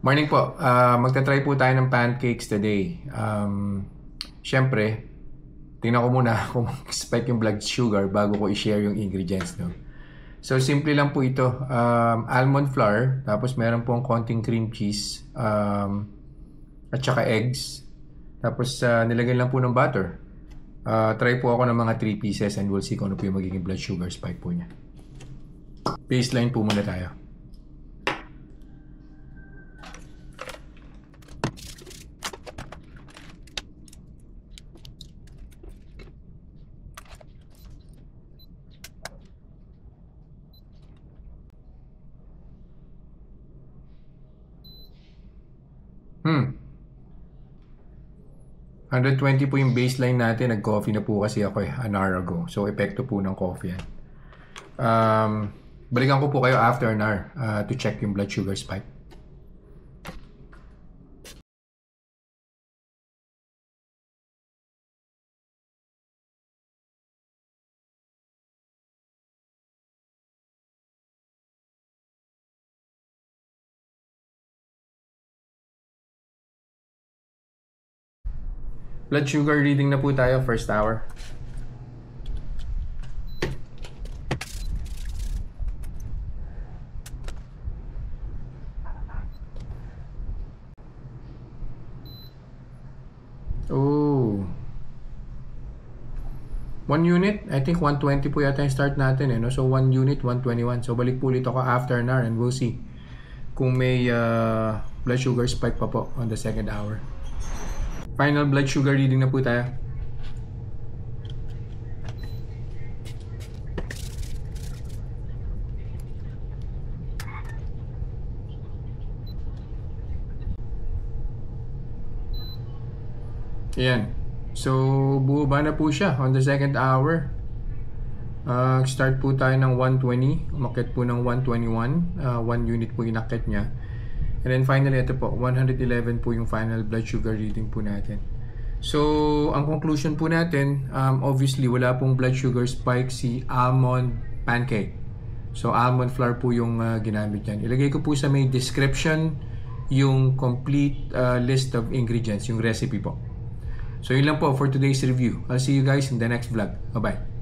Morning po. Magta-try po tayo ng pancakes today. Siyempre, tingnan ko muna kung spike yung blood sugar bago ko i-share yung ingredients, no? So, simple lang po ito. Almond flour, tapos meron pong konting cream cheese, at saka eggs. Tapos, nilagyan lang po ng butter. Try po ako ng mga 3 pieces and we'll see kung ano po yung magiging blood sugar spike po niya. Baseline po muna tayo. Hmm. 120 po yung baseline natin. Nag-coffee na po kasi ako an hour ago. So, epekto po ng coffee yan. Balikan ko po kayo after an hour to check yung blood sugar spike. Blood sugar reading na po tayo first hour. Oh. 1 unit, I think 120 po yata yung start natin eh, no? So 1 unit, 121. So balik po ulit ako after an hour and we'll see kung may blood sugar spike pa po on the second hour. Final blood sugar reading na po tayo. Ayan. So, bumaba na po siya on the second hour. Start po tayo ng 120. Umakyat po ng 121. 1 unit po yung nakit niya. And then finally, ito po, 111 po yung final blood sugar reading po natin. So, ang conclusion po natin, obviously, wala pong blood sugar spike si almond pancake. So, almond flour po yung ginamit yan. Ilagay ko po sa may description yung complete list of ingredients, yung recipe po. So, yun lang po for today's review. I'll see you guys in the next vlog. Bye-bye.